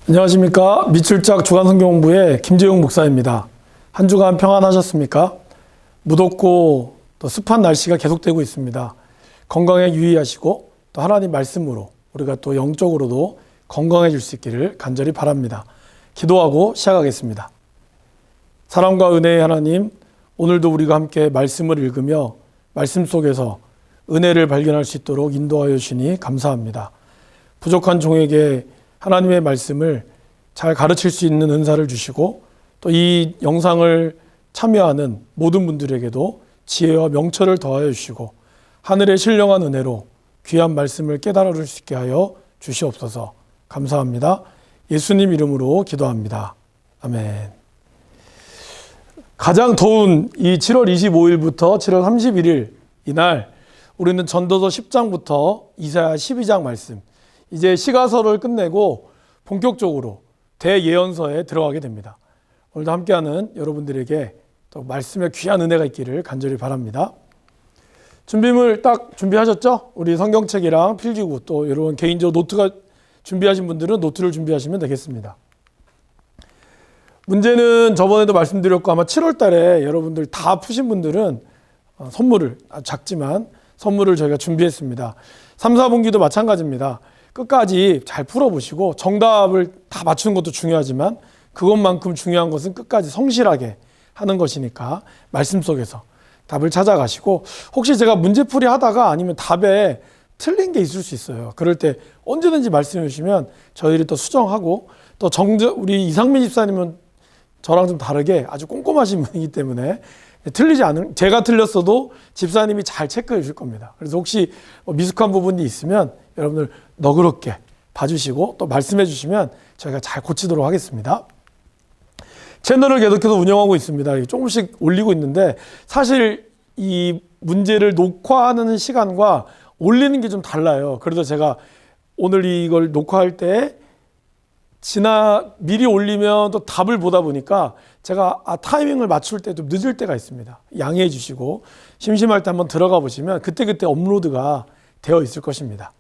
안녕하십니까. 미출작 주간성경공부의 김재용 목사입니다. 한 주간 평안하셨습니까? 무덥고 또 습한 날씨가 계속되고 있습니다. 건강에 유의하시고 또 하나님 말씀으로 우리가 또 영적으로도 건강해질 수 있기를 간절히 바랍니다. 기도하고 시작하겠습니다. 사랑과 은혜의 하나님, 오늘도 우리가 함께 말씀을 읽으며 말씀 속에서 은혜를 발견할 수 있도록 인도하여 주시니 감사합니다. 부족한 종에게 하나님의 말씀을 잘 가르칠 수 있는 은사를 주시고 또 이 영상을 참여하는 모든 분들에게도 지혜와 명철을 더하여 주시고 하늘의 신령한 은혜로 귀한 말씀을 깨달을 수 있게 하여 주시옵소서. 감사합니다. 예수님 이름으로 기도합니다. 아멘. 가장 더운 이 7월 25일부터 7월 31일 이날 우리는 전도서 10장부터 이사야 12장 말씀, 이제 시가서를 끝내고 본격적으로 대예언서에 들어가게 됩니다. 오늘도 함께하는 여러분들에게 또 말씀의 귀한 은혜가 있기를 간절히 바랍니다. 준비물 딱 준비하셨죠? 우리 성경책이랑 필기구, 또 여러분 개인적으로 노트가 준비하신 분들은 노트를 준비하시면 되겠습니다. 문제는 저번에도 말씀드렸고 아마 7월 달에 여러분들 다 푸신 분들은 선물을, 아주 작지만 선물을 저희가 준비했습니다. 3, 4분기도 마찬가지입니다. 끝까지 잘 풀어보시고 정답을 다 맞추는 것도 중요하지만 그것만큼 중요한 것은 끝까지 성실하게 하는 것이니까 말씀 속에서 답을 찾아가시고, 혹시 제가 문제풀이 하다가 아니면 답에 틀린 게 있을 수 있어요. 그럴 때 언제든지 말씀해 주시면 저희들이 또 수정하고, 또 우리 이상민 집사님은 저랑 좀 다르게 아주 꼼꼼하신 분이기 때문에 틀리지 않은, 제가 틀렸어도 집사님이 잘 체크해 줄 겁니다. 그래서 혹시 미숙한 부분이 있으면 여러분들 너그럽게 봐주시고 또 말씀해 주시면 저희가 잘 고치도록 하겠습니다. 채널을 계속해서 운영하고 있습니다. 조금씩 올리고 있는데 사실 이 문제를 녹화하는 시간과 올리는 게 좀 달라요. 그래서 제가 오늘 이걸 녹화할 때 미리 올리면 또 답을 보다 보니까 제가 타이밍을 맞출 때 좀 늦을 때가 있습니다. 양해해 주시고 심심할 때 한번 들어가 보시면 그때그때 업로드가 되어 있을 것입니다.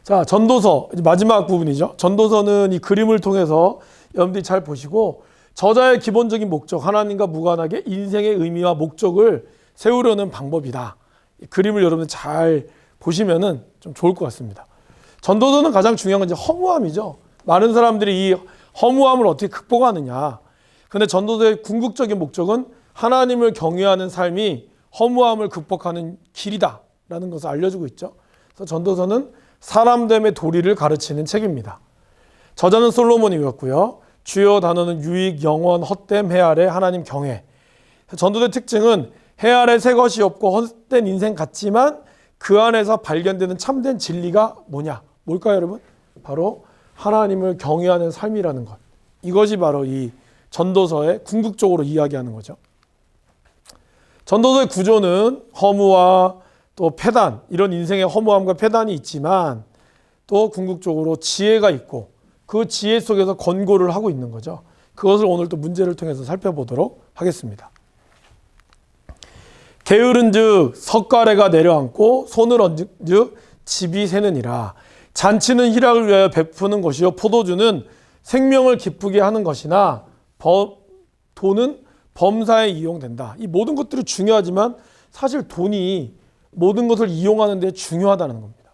자, 전도서 마지막 부분이죠. 전도서는 이 그림을 통해서 여러분들이 잘 보시고 저자의 기본적인 목적, 하나님과 무관하게 인생의 의미와 목적을 세우려는 방법이다. 이 그림을 여러분들 잘 보시면은 좀 좋을 것 같습니다. 전도서는 가장 중요한 건 이제 허무함이죠. 많은 사람들이 이 허무함을 어떻게 극복하느냐. 근데 전도서의 궁극적인 목적은 하나님을 경외하는 삶이 허무함을 극복하는 길이다라는 것을 알려주고 있죠. 그래서 전도서는 사람됨의 도리를 가르치는 책입니다. 저자는 솔로몬이었고요. 주요 단어는 유익, 영원, 헛됨, 해아래, 하나님 경외. 전도서의 특징은 해아래 새 것이 없고 헛된 인생 같지만 그 안에서 발견되는 참된 진리가 뭘까요, 여러분? 바로 하나님을 경외하는 삶이라는 것. 이것이 바로 이 전도서의 궁극적으로 이야기하는 거죠. 전도서의 구조는 허무와 또 패단, 이런 인생의 허무함과 패단이 있지만 또 궁극적으로 지혜가 있고 그 지혜 속에서 권고를 하고 있는 거죠. 그것을 오늘 또 문제를 통해서 살펴보도록 하겠습니다. 게으른 즉 석가래가 내려앉고 손을 얹은 즉 집이 새느니라. 잔치는 희락을 위하여 베푸는 것이요 포도주는 생명을 기쁘게 하는 것이나 돈은 범사에 이용된다. 이 모든 것들이 중요하지만 사실 돈이 모든 것을 이용하는 데 중요하다는 겁니다.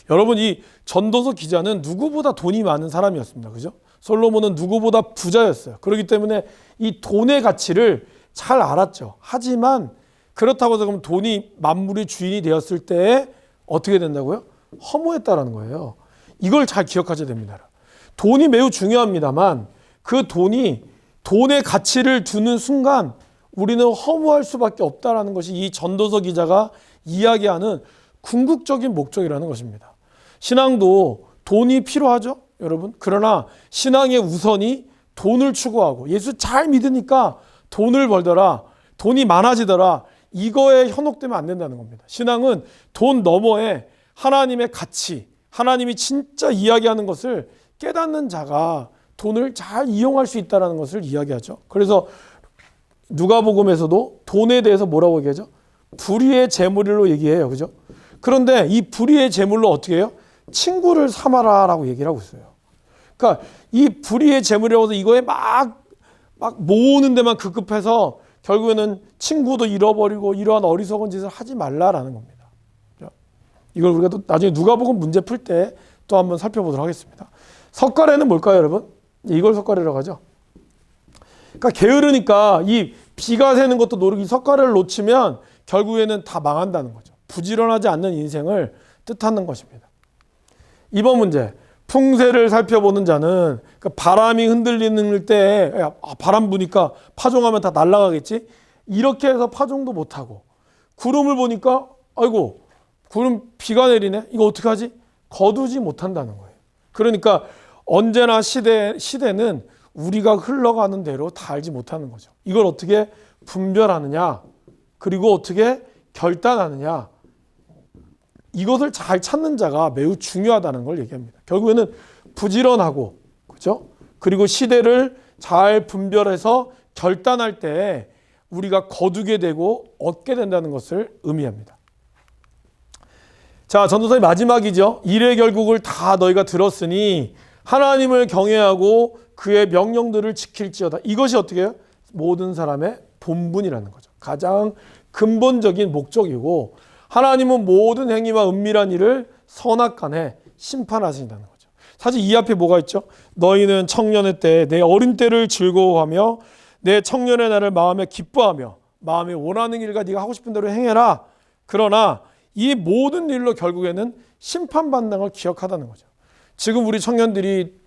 여러분, 이 전도서 기자는 누구보다 돈이 많은 사람이었습니다. 그죠? 솔로몬은 누구보다 부자였어요. 그렇기 때문에 이 돈의 가치를 잘 알았죠. 하지만 그렇다고 해서 그럼 돈이 만물의 주인이 되었을 때 어떻게 된다고요? 허무했다라는 거예요. 이걸 잘 기억하셔야 됩니다. 돈이 매우 중요합니다만 그 돈의 가치를 두는 순간 우리는 허무할 수밖에 없다라는 것이 이 전도서 기자가 이야기하는 궁극적인 목적이라는 것입니다. 신앙도 돈이 필요하죠, 여러분. 그러나 신앙의 우선이 돈을 추구하고 예수 잘 믿으니까 돈을 벌더라, 돈이 많아지더라, 이거에 현혹되면 안 된다는 겁니다. 신앙은 돈 너머에 하나님의 가치, 하나님이 진짜 이야기하는 것을 깨닫는 자가 돈을 잘 이용할 수 있다는 것을 이야기하죠. 그래서 누가복음에서도 돈에 대해서 뭐라고 얘기하죠? 불의의 재물로 얘기해요. 그죠? 그런데 이 불의의 재물로 어떻게 해요? 친구를 삼아라 라고 얘기를 하고 있어요. 그러니까 이 불의의 재물이라고 해서 이거에 막 모으는 데만 급급해서 결국에는 친구도 잃어버리고 이러한 어리석은 짓을 하지 말라라는 겁니다. 이걸 우리가 또 나중에 누가복음 문제 풀 때 또 한번 살펴보도록 하겠습니다. 석가래는 뭘까요, 여러분? 이걸 석가래라고 하죠. 그러니까 게으르니까 이 비가 새는 것도 모르고 이 석가래를 놓치면 결국에는 다 망한다는 거죠. 부지런하지 않는 인생을 뜻하는 것입니다. 이번 문제. 풍세를 살펴보는 자는 그러니까 바람이 흔들리는 때 바람 부니까 파종하면 다 날아가겠지. 이렇게 해서 파종도 못하고 구름을 보니까 아이고 구름 비가 내리네. 이거 어떻게 하지? 거두지 못한다는 거예요. 그러니까 언제나 시대는 우리가 흘러가는 대로 다 알지 못하는 거죠. 이걸 어떻게 분별하느냐, 그리고 어떻게 결단하느냐, 이것을 잘 찾는 자가 매우 중요하다는 걸 얘기합니다. 결국에는 부지런하고, 그죠? 그리고 시대를 잘 분별해서 결단할 때 우리가 거두게 되고 얻게 된다는 것을 의미합니다. 자, 전도서의 마지막이죠. 일의 결국을 다 너희가 들었으니 하나님을 경외하고 그의 명령들을 지킬지어다. 이것이 어떻게 해요? 모든 사람의 본분이라는 거죠. 가장 근본적인 목적이고, 하나님은 모든 행위와 은밀한 일을 선악간에 심판하신다는 거죠. 사실 이 앞에 뭐가 있죠? 너희는 청년의 때 내 어린 때를 즐거워하며 내 청년의 날을 마음에 기뻐하며 마음에 원하는 일과 네가 하고 싶은 대로 행해라. 그러나 이 모든 일로 결국에는 심판받는 걸 기억하다는 거죠. 지금 우리 청년들이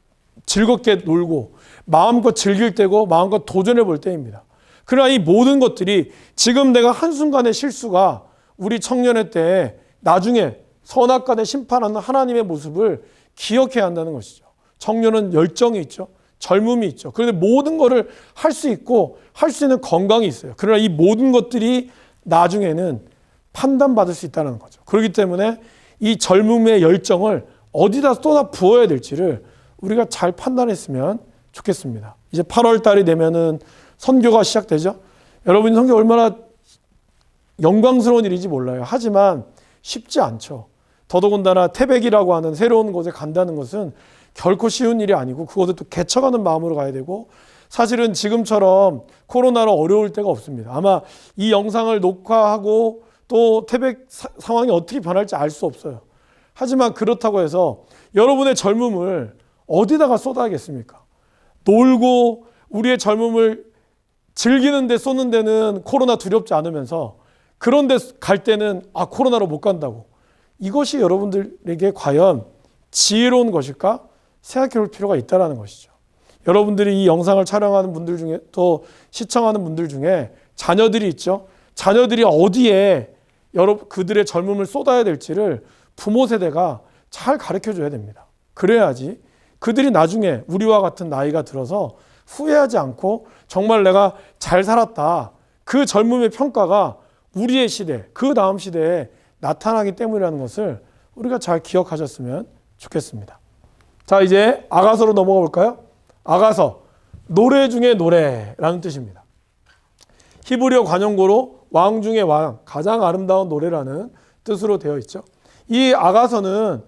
즐겁게 놀고 마음껏 즐길 때고 마음껏 도전해 볼 때입니다. 그러나 이 모든 것들이 지금 내가 한순간의 실수가 우리 청년의 때에 나중에 선악간에 심판하는 하나님의 모습을 기억해야 한다는 것이죠. 청년은 열정이 있죠. 젊음이 있죠. 그런데 모든 것을 할 수 있고 할 수 있는 건강이 있어요. 그러나 이 모든 것들이 나중에는 판단받을 수 있다는 거죠. 그렇기 때문에 이 젊음의 열정을 어디다 쏟아 부어야 될지를 우리가 잘 판단했으면 좋겠습니다. 이제 8월 달이 되면은 선교가 시작되죠. 여러분, 선교 얼마나 영광스러운 일인지 몰라요. 하지만 쉽지 않죠. 더더군다나 태백이라고 하는 새로운 곳에 간다는 것은 결코 쉬운 일이 아니고 그것을 또 개척하는 마음으로 가야 되고, 사실은 지금처럼 코로나로 어려울 때가 없습니다. 아마 이 영상을 녹화하고 또 태백 상황이 어떻게 변할지 알 수 없어요. 하지만 그렇다고 해서 여러분의 젊음을 어디다가 쏟아야겠습니까? 놀고 우리의 젊음을 즐기는 데 쏟는 데는 코로나 두렵지 않으면서, 그런 데 갈 때는 코로나로 못 간다고. 이것이 여러분들에게 과연 지혜로운 것일까? 생각해 볼 필요가 있다는 것이죠. 여러분들이 이 영상을 촬영하는 분들 중에, 또 시청하는 분들 중에 자녀들이 있죠. 자녀들이 어디에 그들의 젊음을 쏟아야 될지를 부모 세대가 잘 가르쳐 줘야 됩니다. 그래야지 그들이 나중에 우리와 같은 나이가 들어서 후회하지 않고 정말 내가 잘 살았다, 그 젊음의 평가가 우리의 시대, 그 다음 시대에 나타나기 때문이라는 것을 우리가 잘 기억하셨으면 좋겠습니다. 자, 이제 아가서로 넘어가 볼까요? 아가서, 노래 중에 노래라는 뜻입니다. 히브리어 관용고로 왕 중의 왕, 가장 아름다운 노래라는 뜻으로 되어 있죠. 이 아가서는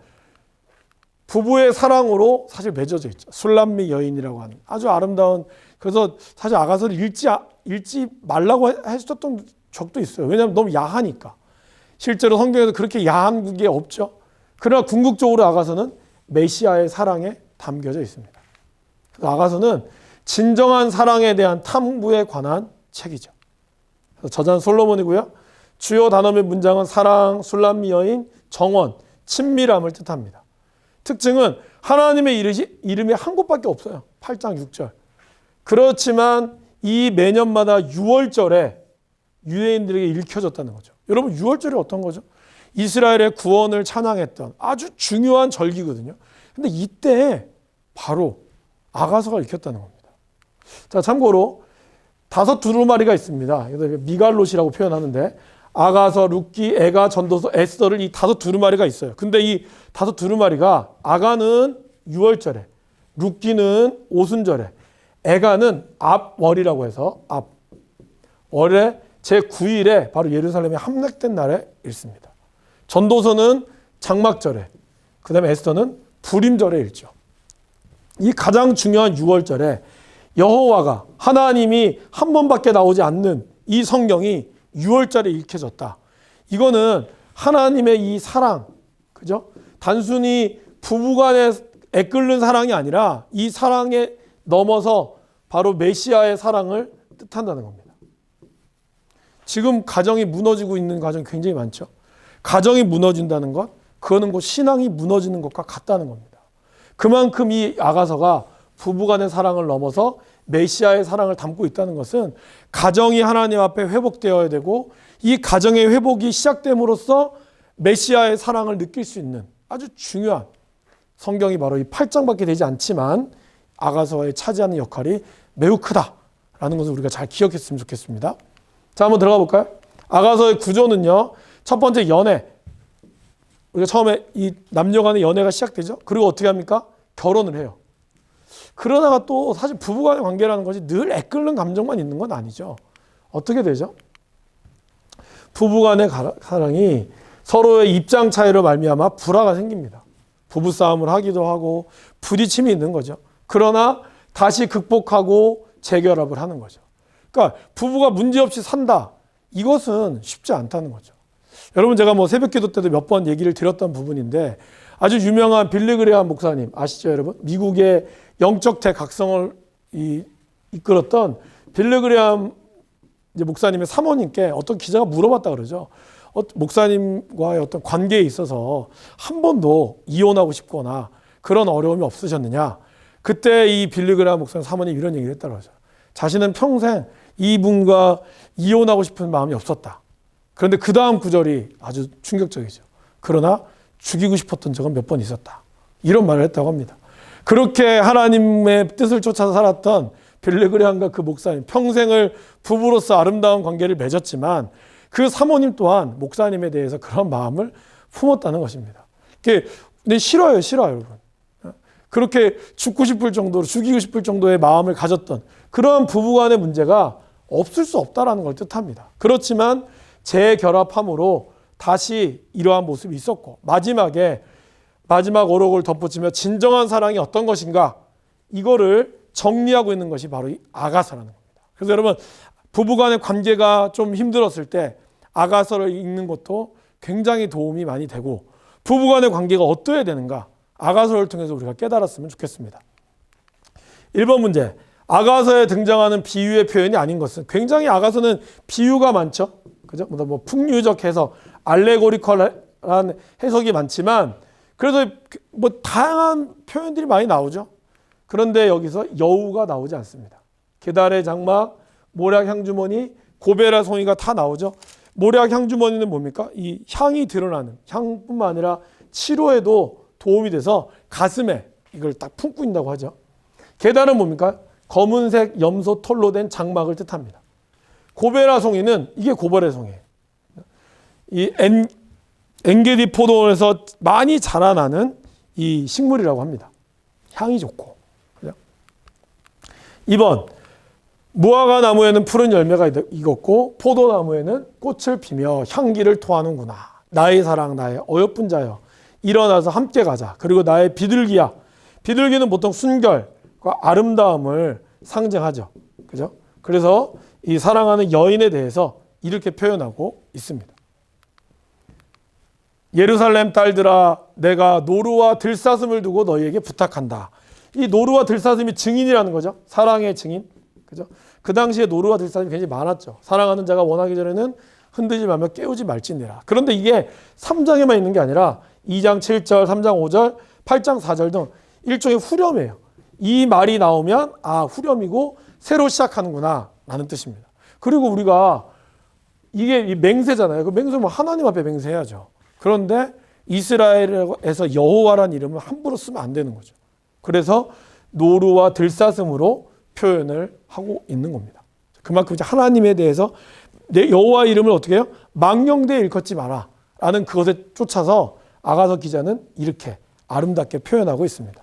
부부의 사랑으로 사실 맺어져 있죠. 술람미 여인이라고 하는 아주 아름다운, 그래서 사실 아가서를 읽지 말라고 했었던 적도 있어요. 왜냐하면 너무 야하니까. 실제로 성경에도 그렇게 야한 게 없죠. 그러나 궁극적으로 아가서는 메시아의 사랑에 담겨져 있습니다. 아가서는 진정한 사랑에 대한 탐구에 관한 책이죠. 저자는 솔로몬이고요. 주요 단어의 문장은 사랑, 술람미 여인, 정원, 친밀함을 뜻합니다. 특징은 하나님의 이름이 한 곳밖에 없어요. 8장 6절. 그렇지만 이 매년마다 6월절에 유대인들에게 읽혀졌다는 거죠. 여러분, 6월절이 어떤 거죠? 이스라엘의 구원을 찬양했던 아주 중요한 절기거든요. 근데 이때 바로 아가서가 읽혔다는 겁니다. 자, 참고로 5 두루마리가 있습니다. 미갈롯이라고 표현하는데, 아가서, 룻기, 에가, 전도서, 에스더를 이 5 두루마리가 있어요. 근데 이 5 두루마리가, 아가는 6월절에, 룻기는 오순절에, 에가는 압월이라고 해서 월의 제9일에 바로 예루살렘에 함락된 날에 읽습니다. 전도서는 장막절에, 그 다음에 에스더는 불임절에 읽죠. 이 가장 중요한 6월절에 여호와가 하나님이 한 번밖에 나오지 않는 이 성경이 6월절에 읽혀졌다. 이거는 하나님의 이 사랑, 그죠? 단순히 부부간에 애끓는 사랑이 아니라 이 사랑에 넘어서 바로 메시아의 사랑을 뜻한다는 겁니다. 지금 가정이 무너지고 있는 가정이 굉장히 많죠. 가정이 무너진다는 것, 그거는 곧 신앙이 무너지는 것과 같다는 겁니다. 그만큼 이 아가서가 부부간의 사랑을 넘어서 메시아의 사랑을 담고 있다는 것은 가정이 하나님 앞에 회복되어야 되고 이 가정의 회복이 시작됨으로써 메시아의 사랑을 느낄 수 있는 아주 중요한 성경이 바로 이 8장밖에 되지 않지만 아가서에 차지하는 역할이 매우 크다라는 것을 우리가 잘 기억했으면 좋겠습니다. 자, 한번 들어가 볼까요? 아가서의 구조는요. 첫 번째 연애. 우리가 처음에 이 남녀 간의 연애가 시작되죠. 그리고 어떻게 합니까? 결혼을 해요. 그러다가 또 사실 부부간의 관계라는 것이 늘 애끓는 감정만 있는 건 아니죠. 어떻게 되죠? 부부간의 사랑이 서로의 입장 차이로 말미암아 불화가 생깁니다. 부부싸움을 하기도 하고 부딪힘이 있는 거죠. 그러나 다시 극복하고 재결합을 하는 거죠. 그러니까 부부가 문제없이 산다. 이것은 쉽지 않다는 거죠. 여러분 제가 뭐 새벽기도 때도 몇 번 얘기를 드렸던 부분인데 아주 유명한 빌리 그레이엄 목사님 아시죠, 여러분? 미국의 영적 대각성을 이끌었던 빌리 그레이엄 목사님의 사모님께 어떤 기자가 물어봤다 그러죠. 목사님과의 어떤 관계에 있어서 한 번도 이혼하고 싶거나 그런 어려움이 없으셨느냐? 그때 이 빌리 그레이엄 목사님 사모님이 이런 얘기를 했다고 하죠. 자신은 평생 이분과 이혼하고 싶은 마음이 없었다. 그런데 그 다음 구절이 아주 충격적이죠. 그러나 죽이고 싶었던 적은 몇 번 있었다. 이런 말을 했다고 합니다. 그렇게 하나님의 뜻을 쫓아서 살았던 빌리 그레이엄과 그 목사님, 평생을 부부로서 아름다운 관계를 맺었지만 그 사모님 또한 목사님에 대해서 그런 마음을 품었다는 것입니다. 근데 싫어요, 여러분. 그렇게 죽고 싶을 정도로, 죽이고 싶을 정도의 마음을 가졌던 그런 부부간의 문제가 없을 수 없다라는 걸 뜻합니다. 그렇지만 재결합함으로 다시 이러한 모습이 있었고 마지막 어록을 덧붙이며 진정한 사랑이 어떤 것인가 이거를 정리하고 있는 것이 바로 이 아가서라는 겁니다. 그래서 여러분 부부간의 관계가 좀 힘들었을 때 아가서를 읽는 것도 굉장히 도움이 많이 되고 부부간의 관계가 어떠해야 되는가 아가서를 통해서 우리가 깨달았으면 좋겠습니다. 1번 문제. 아가서에 등장하는 비유의 표현이 아닌 것은 굉장히 아가서는 비유가 많죠. 그죠? 뭐 풍류적 해석, 알레고리컬한 해석이 많지만 그래도 뭐 다양한 표현들이 많이 나오죠. 그런데 여기서 여우가 나오지 않습니다. 게달의 장막, 모략 향주머니, 고베라 송이가 다 나오죠. 모략 향주머니는 뭡니까? 이 향이 드러나는 향뿐만 아니라 치료에도 도움이 돼서 가슴에 이걸 딱 품고 있다고 하죠. 게달은 뭡니까? 검은색 염소 털로 된 장막을 뜻합니다. 고베라 송이는 이게 고베라 송이에요. 이 엔게디 포도원에서 많이 자라나는 이 식물이라고 합니다. 향이 좋고. 그죠? 2번. 무화과 나무에는 푸른 열매가 익었고 포도나무에는 꽃을 피며 향기를 토하는구나. 나의 사랑, 나의 어여쁜 자여. 일어나서 함께 가자. 그리고 나의 비둘기야. 비둘기는 보통 순결과 아름다움을 상징하죠. 그죠? 그래서 이 사랑하는 여인에 대해서 이렇게 표현하고 있습니다. 예루살렘 딸들아, 내가 노루와 들사슴을 두고 너희에게 부탁한다. 이 노루와 들사슴이 증인이라는 거죠. 사랑의 증인. 그죠? 그 당시에 노루와 들사슴이 굉장히 많았죠. 사랑하는 자가 원하기 전에는 흔들지 말며 깨우지 말지니라. 그런데 이게 3장에만 있는 게 아니라 2장 7절, 3장 5절, 8장 4절 등 일종의 후렴이에요. 이 말이 나오면 후렴이고 새로 시작하는구나 라는 뜻입니다. 그리고 우리가 이게 맹세잖아요. 그 맹세는 하나님 앞에 맹세해야죠. 그런데 이스라엘에서 여호와라는 이름을 함부로 쓰면 안 되는 거죠. 그래서 노루와 들사슴으로 표현을 하고 있는 겁니다. 그만큼 이제 하나님에 대해서 내 여호와 이름을 어떻게 해요? 망령되이 일컫지 마라 라는 그것에 쫓아서 아가서 기자는 이렇게 아름답게 표현하고 있습니다.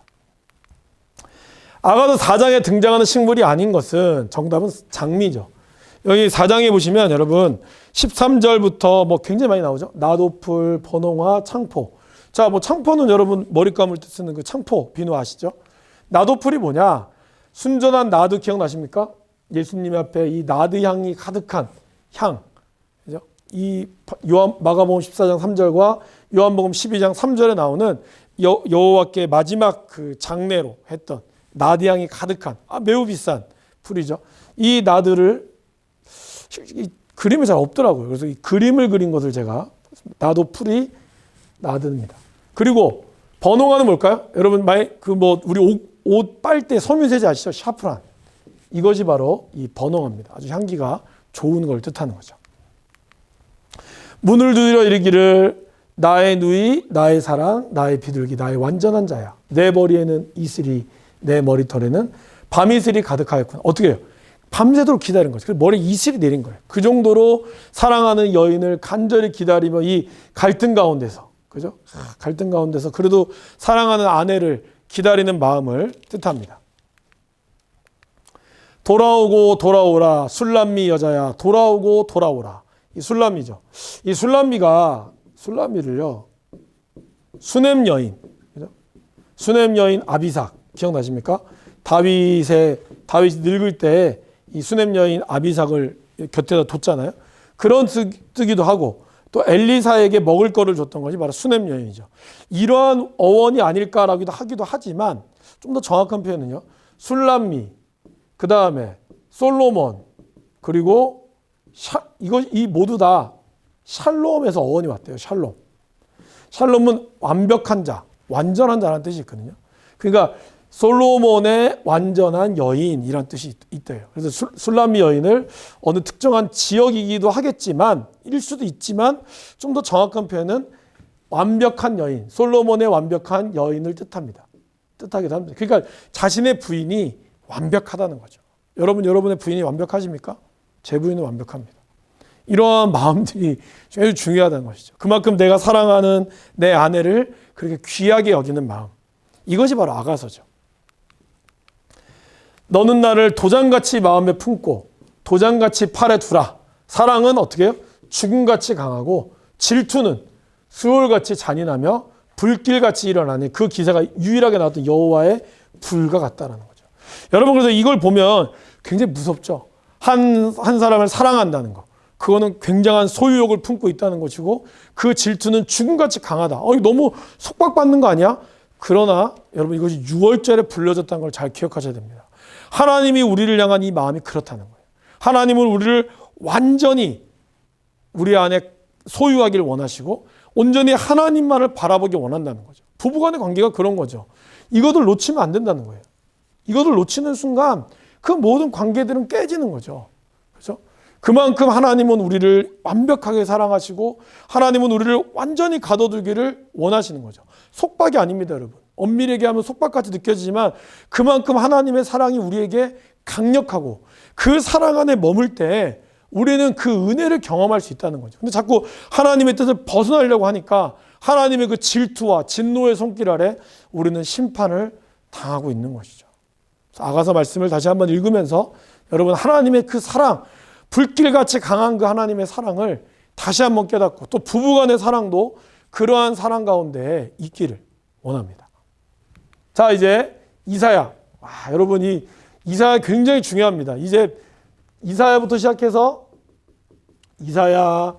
아가서 4장에 등장하는 식물이 아닌 것은 정답은 장미죠. 여기 4장에 보시면 여러분 13절부터 뭐 굉장히 많이 나오죠. 나도풀, 번홍화, 창포. 자, 뭐 창포는 여러분 머리 감을 때 쓰는 그 창포 비누 아시죠? 나도풀이 뭐냐? 순전한 나드 기억나십니까? 예수님 앞에 이 나드 향이 가득한 향. 그죠? 이 마가복음 14장 3절과 요한복음 12장 3절에 나오는 여호와께 마지막 그 장례로 했던 나드 향이 가득한 매우 비싼 풀이죠. 이 나드를 그림이 잘 없더라고요. 그래서 이 그림을 그린 것을 제가 나도풀이 나드입니다. 그리고 번호가는 뭘까요? 여러분 우리 옷 빨 때 섬유세제 아시죠? 샤프란. 이것이 바로 이 번호가입니다. 아주 향기가 좋은 걸 뜻하는 거죠. 문을 두드려 이르기를 나의 누이, 나의 사랑, 나의 비둘기, 나의 완전한 자야. 내 머리에는 이슬이, 내 머리털에는 밤이슬이 가득하였구나. 어떻게 해요? 밤새도록 기다린 거죠. 그래서 머리에 이슬이 내린 거예요. 그 정도로 사랑하는 여인을 간절히 기다리며 이 갈등 가운데서, 그죠? 갈등 가운데서 그래도 사랑하는 아내를 기다리는 마음을 뜻합니다. 돌아오고 돌아오라 술람미 여자야 돌아오고 돌아오라. 이 술람미죠. 이 술람미를요 수넴 여인, 그죠? 수넴 여인 아비삭 기억나십니까? 다윗이 늙을 때 이 수넴 여인 아비삭을 곁에다 뒀잖아요. 그런 뜻이기도 하고 또 엘리사에게 먹을 거를 줬던 것이 바로 수넴 여인이죠. 이러한 어원이 아닐까라고도 하기도 하지만 좀 더 정확한 표현은요. 술람미, 그 다음에 솔로몬, 그리고 이 모두 다 샬롬에서 어원이 왔대요. 샬롬. 샬롬은 완벽한 자, 완전한 자라는 뜻이 있거든요. 그러니까 솔로몬의 완전한 여인이란 뜻이 있대요. 그래서 술람미 여인을 어느 특정한 지역이기도 하겠지만, 일 수도 있지만 좀 더 정확한 표현은 완벽한 여인, 솔로몬의 완벽한 여인을 뜻하기도 합니다. 그러니까 자신의 부인이 완벽하다는 거죠. 여러분의 부인이 완벽하십니까? 제 부인은 완벽합니다. 이러한 마음들이 아주 중요하다는 것이죠. 그만큼 내가 사랑하는 내 아내를 그렇게 귀하게 여기는 마음. 이것이 바로 아가서죠. 너는 나를 도장같이 마음에 품고 도장같이 팔에 두라. 사랑은 어떻게 해요? 죽음같이 강하고 질투는 수월같이 잔인하며 불길같이 일어나니 그 기사가 유일하게 나왔던 여호와의 불과 같다는 거죠. 여러분 그래서 이걸 보면 굉장히 무섭죠. 한 사람을 사랑한다는 거. 그거는 굉장한 소유욕을 품고 있다는 것이고 그 질투는 죽음같이 강하다. 이거 너무 속박받는 거 아니야? 그러나 여러분 이것이 6월절에 불려졌다는 걸 잘 기억하셔야 됩니다. 하나님이 우리를 향한 이 마음이 그렇다는 거예요. 하나님은 우리를 완전히 우리 안에 소유하기를 원하시고 온전히 하나님만을 바라보기 원한다는 거죠. 부부간의 관계가 그런 거죠. 이것을 놓치면 안 된다는 거예요. 이것을 놓치는 순간 그 모든 관계들은 깨지는 거죠. 그렇죠? 그만큼 하나님은 우리를 완벽하게 사랑하시고 하나님은 우리를 완전히 가둬두기를 원하시는 거죠. 속박이 아닙니다, 여러분. 엄밀히 얘기하면 속박같이 느껴지지만 그만큼 하나님의 사랑이 우리에게 강력하고 그 사랑 안에 머물 때 우리는 그 은혜를 경험할 수 있다는 거죠. 근데 자꾸 하나님의 뜻을 벗어나려고 하니까 하나님의 그 질투와 진노의 손길 아래 우리는 심판을 당하고 있는 것이죠. 아가서 말씀을 다시 한번 읽으면서 여러분 하나님의 그 사랑, 불길같이 강한 그 하나님의 사랑을 다시 한번 깨닫고 또 부부간의 사랑도 그러한 사랑 가운데 있기를 원합니다. 자, 이제 이사야. 여러분 이 이사야 굉장히 중요합니다. 이제 이사야부터 시작해서 이사야,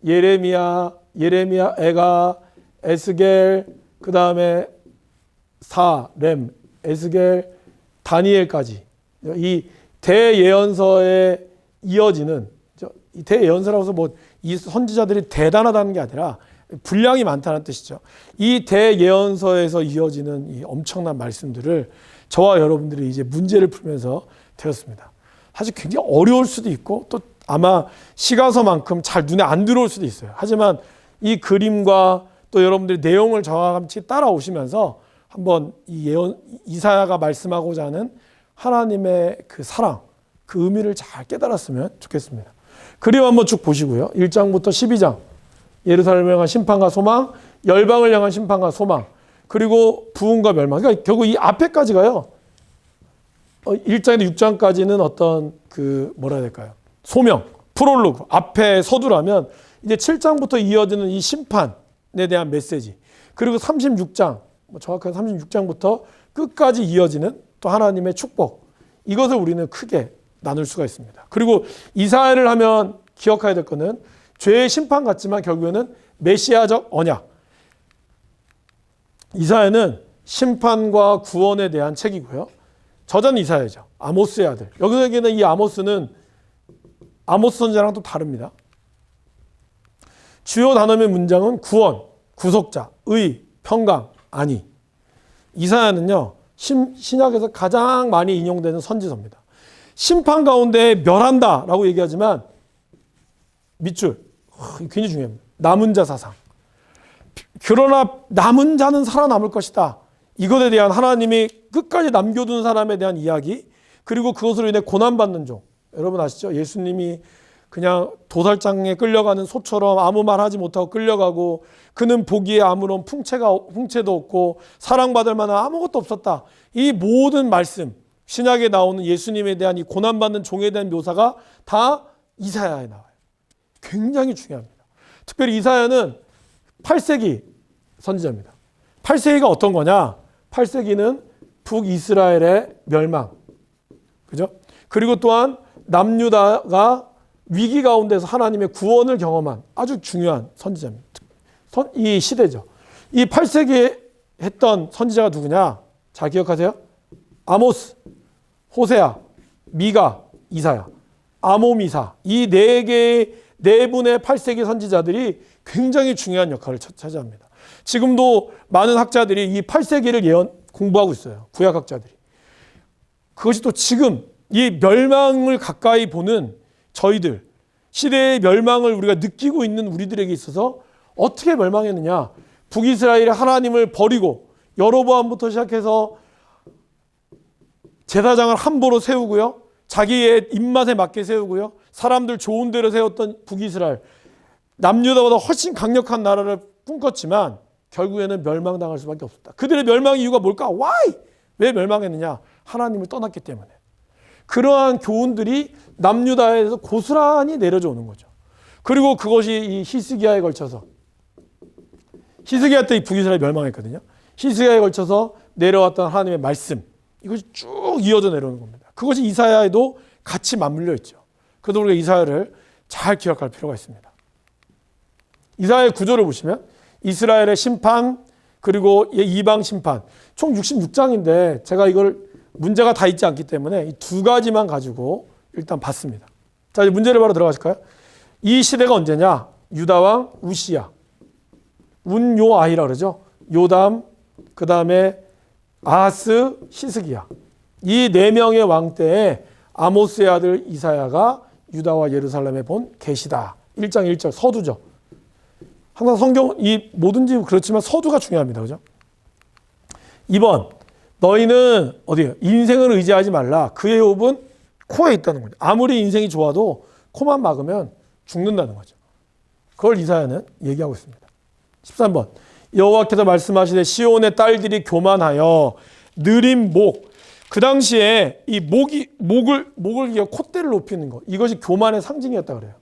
예레미야, 에가, 에스겔, 그 다음에 렘, 에스겔, 다니엘까지 이 대예언서에 이어지는 이 대예언서라고 해서 이 선지자들이 대단하다는 게 아니라 분량이 많다는 뜻이죠. 이 대예언서에서 이어지는 이 엄청난 말씀들을 저와 여러분들이 이제 문제를 풀면서 되었습니다. 사실 굉장히 어려울 수도 있고 또 아마 시가서만큼 잘 눈에 안 들어올 수도 있어요. 하지만 이 그림과 또 여러분들이 내용을 정확히 따라오시면서 한번 이사야가 말씀하고자 하는 하나님의 그 사랑, 그 의미를 잘 깨달았으면 좋겠습니다. 그림 한번 쭉 보시고요. 1장부터 12장 예루살렘을 향한 심판과 소망, 열방을 향한 심판과 소망, 그리고 부흥과 멸망. 그러니까 결국 이 앞에까지가요. 1장에서 6장까지는 어떤 뭐라 해야 될까요? 소명, 프롤로그, 앞에 서두라면 이제 7장부터 이어지는 이 심판에 대한 메시지. 그리고 36장, 정확하게 36장부터 끝까지 이어지는 또 하나님의 축복, 이것을 우리는 크게 나눌 수가 있습니다. 그리고 이사야를 하면 기억해야 될 것은 죄의 심판 같지만 결국에는 메시아적 언약. 이사야는 심판과 구원에 대한 책이고요. 저자는 이사야죠. 아모스의 아들. 여기서 이 아모스는 아모스 선지자랑 또 다릅니다. 주요 단어의 문장은 구원, 구속자, 의, 평강, 안위. 이사야는요, 신약에서 가장 많이 인용되는 선지서입니다. 심판 가운데 멸한다라고 얘기하지만 밑줄, 굉장히 중요합니다. 남은 자 사상. 그러나 남은 자는 살아남을 것이다. 이것에 대한 하나님이 끝까지 남겨둔 사람에 대한 이야기, 그리고 그것으로 인해 고난받는 종. 여러분 아시죠? 예수님이 그냥 도살장에 끌려가는 소처럼 아무 말 하지 못하고 끌려가고, 그는 보기에 아무런 풍채도 없고 사랑받을 만한 아무것도 없었다. 이 모든 말씀, 신약에 나오는 예수님에 대한 이 고난받는 종에 대한 묘사가 다 이사야에 나와요. 굉장히 중요합니다. 특별히 이사야는 8세기 선지자입니다. 8세기가 어떤 거냐? 8세기는 북이스라엘의 멸망. 그죠? 그리고 또한 남유다가 위기 가운데서 하나님의 구원을 경험한 아주 중요한 선지자입니다. 이 시대죠. 이 8세기에 했던 선지자가 누구냐? 잘 기억하세요? 아모스, 호세아, 미가, 이사야, 아모미사. 이 네 분의 8세기 선지자들이 굉장히 중요한 역할을 차지합니다. 지금도 많은 학자들이 이 8세기를 공부하고 있어요. 구약학자들이. 그것이 또 지금 이 멸망을 가까이 보는 저희들, 시대의 멸망을 우리가 느끼고 있는 우리들에게 있어서 어떻게 멸망했느냐? 북이스라엘이 하나님을 버리고 여로보암부터 시작해서 제사장을 함부로 세우고요, 자기의 입맛에 맞게 세우고요, 사람들 좋은 대로 세웠던 북이스라엘, 남유다보다 훨씬 강력한 나라를 꿈꿨지만 결국에는 멸망당할 수밖에 없었다. 그들의 멸망 이유가 뭘까? Why? 왜 멸망했느냐? 하나님을 떠났기 때문에. 그러한 교훈들이 남유다에서 고스란히 내려져 오는 거죠. 그리고 그것이 이 히스기야에 걸쳐서, 히스기야 때 북이스라엘이 멸망했거든요. 히스기야에 걸쳐서 내려왔던 하나님의 말씀, 이것이 쭉 이어져 내려오는 겁니다. 그것이 이사야에도 같이 맞물려 있죠. 그래서 우리가 이사야를 잘 기억할 필요가 있습니다. 이사야의 구조를 보시면 이스라엘의 심판, 그리고 이방 심판, 총 66장인데 제가 이걸 문제가 다 있지 않기 때문에 이 두 가지만 가지고 일단 봤습니다. 자, 이제 문제를 바로 들어가실까요? 이 시대가 언제냐? 유다왕 우시야, 운요아히라 그러죠. 요담, 그 다음에 아하스, 히스기야. 이 네 명의 왕 때에 아모스의 아들 이사야가 유다와 예루살렘에 본 계시다. 1장 1절 서두죠. 항상 성경, 이 뭐든지 그렇지만 서두가 중요합니다. 그죠? 2번, 너희는 어디에요? 인생을 의지하지 말라. 그의 호흡은 코에 있다는 거죠. 아무리 인생이 좋아도 코만 막으면 죽는다는 거죠. 그걸 이사야는 얘기하고 있습니다. 13번, 여호와께서 말씀하시되 시온의 딸들이 교만하여 느린 목. 그 당시에 이 목을 콧대를 높이는 것, 이것이 교만의 상징이었다 그래요.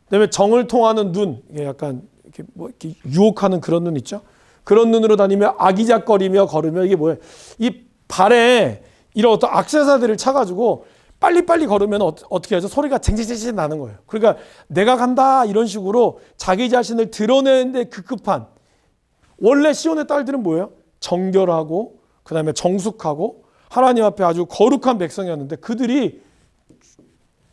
그다음에 정을 통하는 눈, 이게 약간 이렇게 유혹하는 그런 눈 있죠. 그런 눈으로 다니며 아기작거리며 걸으며, 이게 뭐예요? 이 발에 이런 어떤 액세서리를 차가지고 빨리빨리 걸으면 어떻게 하죠? 소리가 쟁쟁쟁쟁 나는 거예요. 그러니까 내가 간다 이런 식으로 자기 자신을 드러내는데 급급한. 원래 시온의 딸들은 뭐예요? 정결하고 그 다음에 정숙하고 하나님 앞에 아주 거룩한 백성이었는데 그들이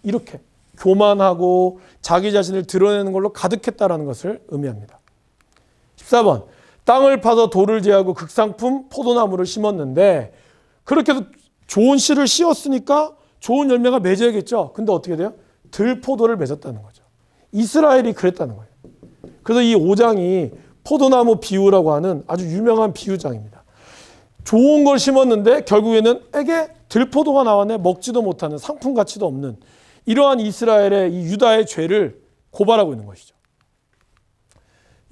이렇게 교만하고 자기 자신을 드러내는 걸로 가득했다라는 것을 의미합니다. 14번, 땅을 파서 돌을 제하고 극상품 포도나무를 심었는데, 그렇게 해서 좋은 씨를 씌웠으니까 좋은 열매가 맺어야겠죠. 근데 어떻게 돼요? 들포도를 맺었다는 거죠. 이스라엘이 그랬다는 거예요. 그래서 이 5장이 포도나무 비유라고 하는 아주 유명한 비유장입니다. 좋은 걸 심었는데 결국에는 에게 들포도가 나왔네, 먹지도 못하는, 상품 가치도 없는 이러한 이스라엘의, 이 유다의 죄를 고발하고 있는 것이죠.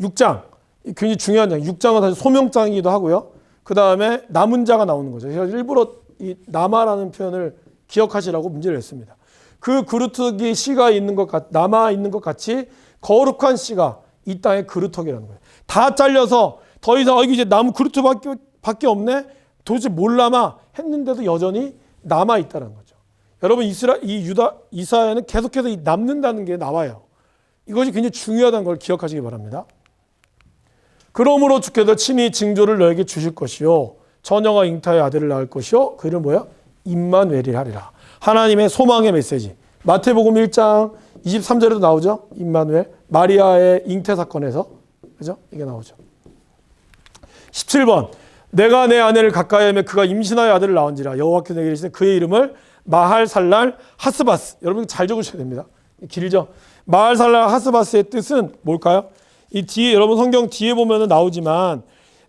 6장, 굉장히 중요한 장. 6장은 사실 소명장이기도 하고요. 그 다음에 남은 자가 나오는 거죠. 제가 일부러 이 남아라는 표현을 기억하시라고 문제를 냈습니다. 그 그루터기 씨가 있는 남아 있는 것 같이 거룩한 씨가 이 땅의 그루터기라는 거예요. 다 잘려서 더 이상 이제 나무 그루터기밖에 없네. 도대체 몰라마 했는데도 여전히 남아 있다는 거죠. 여러분 이사야는 계속해서 남는다는 게 나와요. 이것이 굉장히 중요하다는 걸 기억하시기 바랍니다. 그러므로 주께서 친히 징조를 너에게 주실 것이요 처녀가 잉타의 아들을 낳을 것이요 그 이름 뭐야? 임마누엘이라 하리라. 하나님의 소망의 메시지. 마태복음 1장 23절에도 나오죠. 임마누엘. 마리아의 잉태 사건에서 그죠? 이게 나오죠. 17번. 내가 내 아내를 가까이 하며 그가 임신하여 아들을 낳은지라 여호와께서 내게 이르시되 그의 이름을 마할살랄 하스바스. 여러분 잘 적으셔야 됩니다. 길죠. 마할살랄 하스바스의 뜻은 뭘까요? 이 뒤에 여러분 성경 뒤에 보면은 나오지만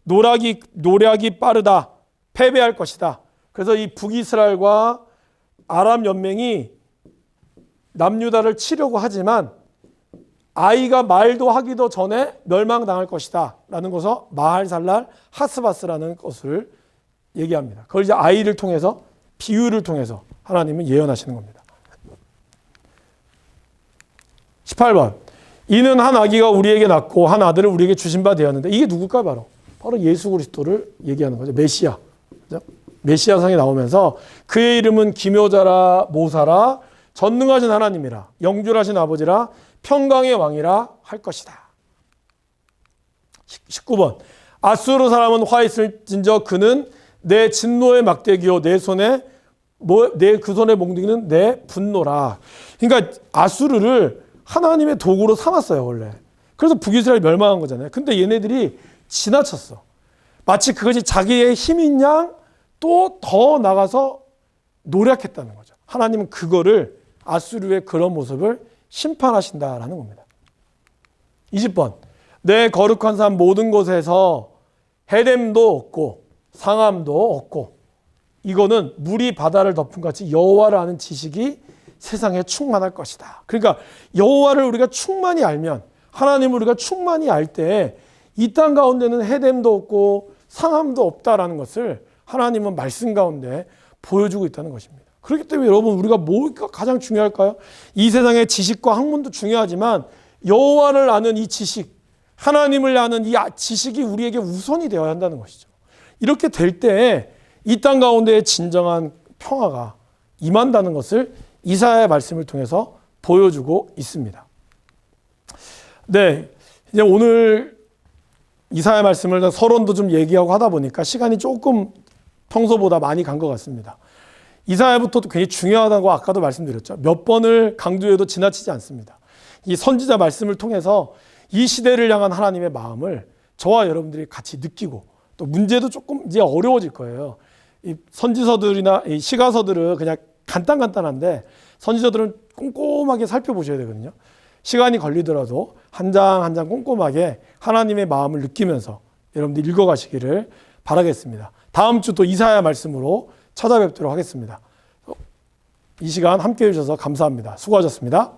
노략이 빠르다. 패배할 것이다. 그래서 이 북이스라엘과 아람 연맹이 남유다를 치려고 하지만 아이가 말도 하기도 전에 멸망당할 것이다 라는 것을 마할살랄 하스바스라는 것을 얘기합니다. 그걸 이제 아이를 통해서 비유를 통해서 하나님은 예언하시는 겁니다. 18번. 이는 한 아기가 우리에게 낳고 한 아들을 우리에게 주신 바 되었는데 이게 누굴까요? 바로 예수 그리스도를 얘기하는 거죠. 메시아. 그죠? 메시아상이 나오면서 그의 이름은 기묘자라 모사라 전능하신 하나님이라 영줄하신 아버지라 평강의 왕이라 할 것이다. 19번. 아수르 사람은 화 있을진저 그는 내 진노의 막대기요 내 손에 내 그 손에 몽둥이는 내 분노라. 그러니까 아수르를 하나님의 도구로 삼았어요 원래. 그래서 북이스라엘이 멸망한 거잖아요. 근데 얘네들이 지나쳤어. 마치 그것이 자기의 힘인 양 또 더 나가서 노력했다는 거죠. 하나님은 그거를 아수르의 그런 모습을 심판하신다라는 겁니다. 20번. 내 거룩한 산 모든 곳에서 헤뎀도 없고 상함도 없고 이거는 물이 바다를 덮은 같이 여호와를 아는 지식이 세상에 충만할 것이다. 그러니까 여호와를 우리가 충만히 알면 하나님을 우리가 충만히 알 때 이 땅 가운데는 헤뎀도 없고 상함도 없다라는 것을 하나님은 말씀 가운데 보여주고 있다는 것입니다. 그렇기 때문에 여러분 우리가 뭐가 가장 중요할까요? 이 세상의 지식과 학문도 중요하지만 여호와를 아는 이 지식, 하나님을 아는 이 지식이 우리에게 우선이 되어야 한다는 것이죠. 이렇게 될 때 이 땅 가운데의 진정한 평화가 임한다는 것을 이사야의 말씀을 통해서 보여주고 있습니다. 네, 이제 오늘 이사야 말씀을 서론도 좀 얘기하고 하다 보니까 시간이 조금 평소보다 많이 간 것 같습니다. 이사야부터도 굉장히 중요하다고 아까도 말씀드렸죠. 몇 번을 강조해도 지나치지 않습니다. 이 선지자 말씀을 통해서 이 시대를 향한 하나님의 마음을 저와 여러분들이 같이 느끼고 또 문제도 조금 이제 어려워질 거예요. 이 선지서들이나 이 시가서들은 그냥 간단한데 선지서들은 꼼꼼하게 살펴보셔야 되거든요. 시간이 걸리더라도 한 장 한 장 꼼꼼하게 하나님의 마음을 느끼면서 여러분들 읽어가시기를 바라겠습니다. 다음 주 또 이사야 말씀으로 찾아뵙도록 하겠습니다. 이 시간 함께해 주셔서 감사합니다. 수고하셨습니다.